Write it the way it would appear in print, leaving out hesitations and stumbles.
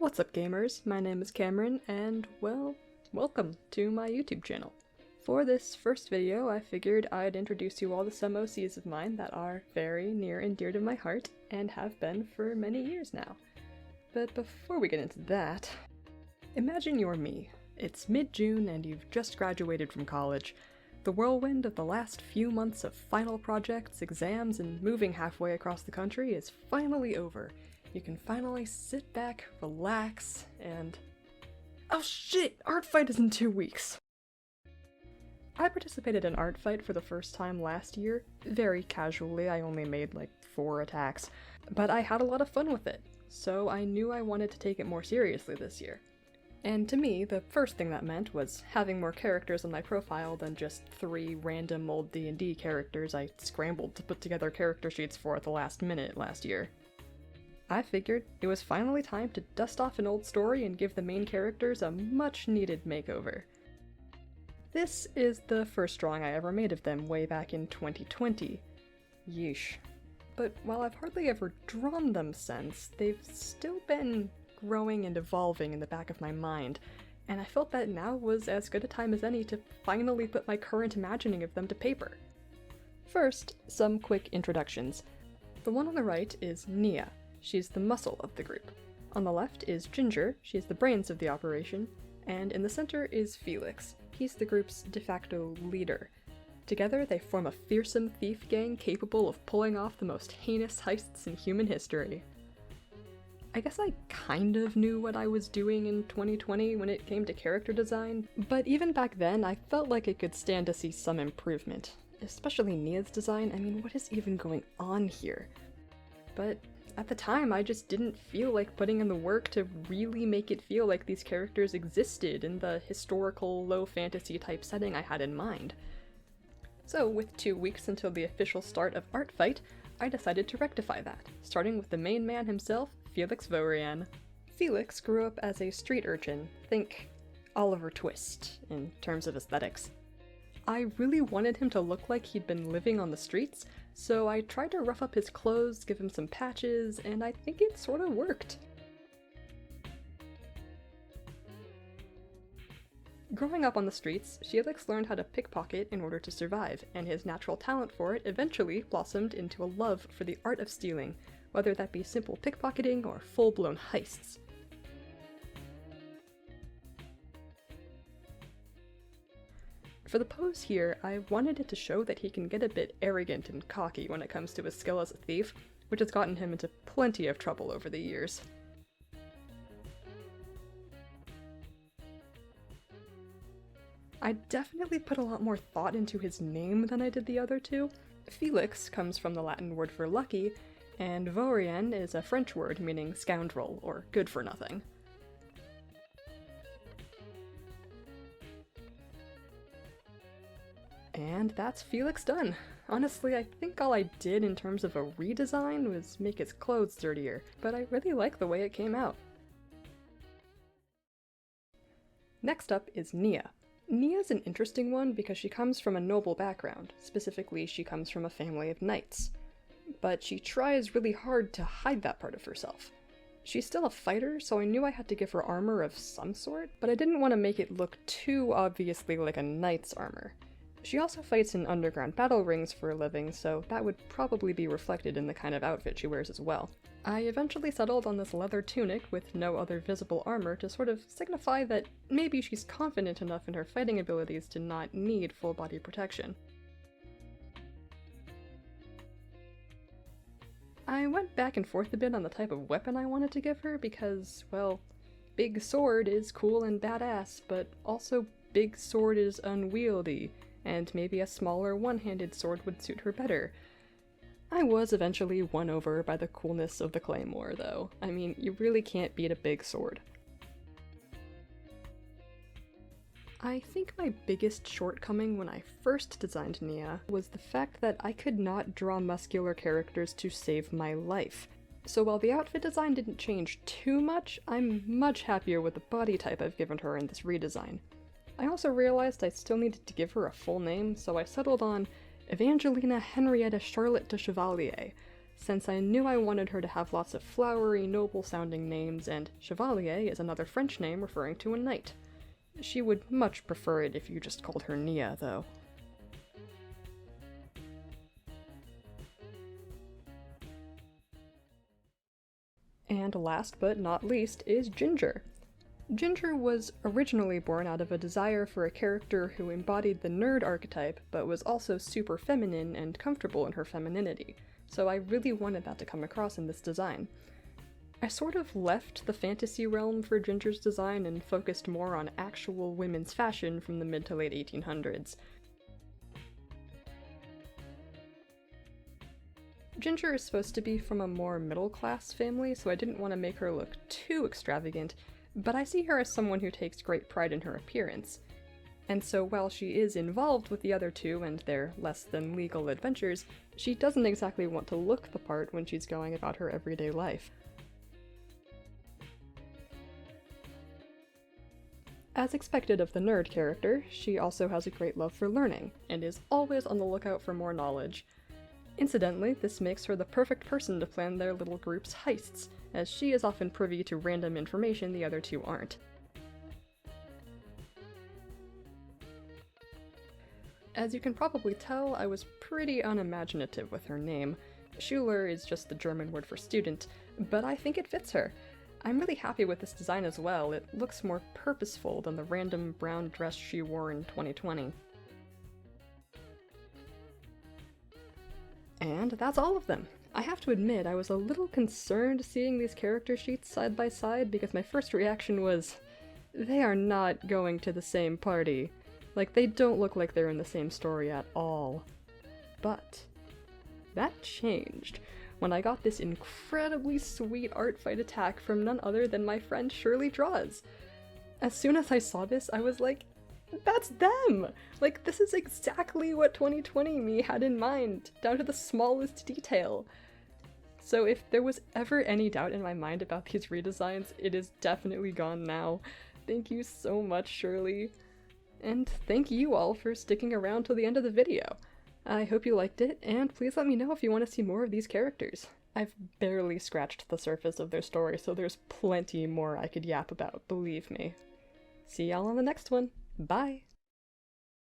What's up gamers, my name is Cameron and well, welcome to my YouTube channel. For this first video I figured I'd introduce you all to some OCs of mine that are very near and dear to my heart and have been for many years now. But before we get into that, imagine you're me. It's mid-June and you've just graduated from college. The whirlwind of the last few months of final projects, exams, and moving halfway across the country is finally over. You can finally sit back, relax, and... oh shit! Art Fight is in 2 weeks! I participated in Art Fight for the first time last year. Very casually, I only made like 4 attacks. But I had a lot of fun with it, so I knew I wanted to take it more seriously this year. And to me, the first thing that meant was having more characters on my profile than just 3 random old D&D characters I scrambled to put together character sheets for at the last minute last year. I figured it was finally time to dust off an old story and give the main characters a much-needed makeover. This is the first drawing I ever made of them way back in 2020. Yeesh. But while I've hardly ever drawn them since, they've still been growing and evolving in the back of my mind, and I felt that now was as good a time as any to finally put my current imagining of them to paper. First, some quick introductions. The one on the right is Nia. She's the muscle of the group. On the left is Ginger, she's the brains of the operation, and in the center is Felix. He's the group's de facto leader. Together they form a fearsome thief gang capable of pulling off the most heinous heists in human history. I guess I kind of knew what I was doing in 2020 when it came to character design, but even back then I felt like it could stand to see some improvement. Especially Nia's design, I mean, what is even going on here? But at the time, I just didn't feel like putting in the work to really make it feel like these characters existed in the historical, low fantasy type setting I had in mind. So, with 2 weeks until the official start of Art Fight, I decided to rectify that, starting with the main man himself, Felix Vorian. Felix grew up as a street urchin, think Oliver Twist in terms of aesthetics. I really wanted him to look like he'd been living on the streets, so I tried to rough up his clothes, give him some patches, and I think it sort of worked. Growing up on the streets, Felix learned how to pickpocket in order to survive, and his natural talent for it eventually blossomed into a love for the art of stealing, whether that be simple pickpocketing or full-blown heists. For the pose here, I wanted it to show that he can get a bit arrogant and cocky when it comes to his skill as a thief, which has gotten him into plenty of trouble over the years. I definitely put a lot more thought into his name than I did the other two. Felix comes from the Latin word for lucky, and Vaurien is a French word meaning scoundrel or good for nothing. And that's Felix done. Honestly, I think all I did in terms of a redesign was make his clothes dirtier, but I really like the way it came out. Next up is Nia. Nia's an interesting one because she comes from a noble background, specifically she comes from a family of knights. But she tries really hard to hide that part of herself. She's still a fighter, so I knew I had to give her armor of some sort, but I didn't want to make it look too obviously like a knight's armor. She also fights in underground battle rings for a living, so that would probably be reflected in the kind of outfit she wears as well. I eventually settled on this leather tunic with no other visible armor to sort of signify that maybe she's confident enough in her fighting abilities to not need full body protection. I went back and forth a bit on the type of weapon I wanted to give her because, well, big sword is cool and badass, but also big sword is unwieldy, and maybe a smaller one-handed sword would suit her better. I was eventually won over by the coolness of the claymore, though. I mean, you really can't beat a big sword. I think my biggest shortcoming when I first designed Nia was the fact that I could not draw muscular characters to save my life. So while the outfit design didn't change too much, I'm much happier with the body type I've given her in this redesign. I also realized I still needed to give her a full name, so I settled on Evangelina Henrietta Charlotte de Chevalier, since I knew I wanted her to have lots of flowery, noble-sounding names, and Chevalier is another French name referring to a knight. She would much prefer it if you just called her Nia, though. And last but not least is Ginger. Ginger was originally born out of a desire for a character who embodied the nerd archetype, but was also super feminine and comfortable in her femininity, so I really wanted that to come across in this design. I sort of left the fantasy realm for Ginger's design and focused more on actual women's fashion from the mid to late 1800s. Ginger is supposed to be from a more middle-class family, so I didn't want to make her look too extravagant, but I see her as someone who takes great pride in her appearance. And so while she is involved with the other two and their less-than-legal adventures, she doesn't exactly want to look the part when she's going about her everyday life. As expected of the nerd character, she also has a great love for learning, and is always on the lookout for more knowledge. Incidentally, this makes her the perfect person to plan their little group's heists, as she is often privy to random information the other two aren't. As you can probably tell, I was pretty unimaginative with her name. Schüler is just the German word for student, but I think it fits her. I'm really happy with this design as well. It looks more purposeful than the random brown dress she wore in 2020. And that's all of them! I have to admit, I was a little concerned seeing these character sheets side by side because my first reaction was, they are not going to the same party. Like, they don't look like they're in the same story at all. But that changed when I got this incredibly sweet art fight attack from none other than my friend Shirley Draws. As soon as I saw this, I was like, that's them! Like, this is exactly what 2020 me had in mind, down to the smallest detail. So if there was ever any doubt in my mind about these redesigns, it is definitely gone now. Thank you so much, Shirley. And thank you all for sticking around till the end of the video. I hope you liked it, and please let me know if you want to see more of these characters. I've barely scratched the surface of their story, so there's plenty more I could yap about, believe me. See y'all on the next one. Bye!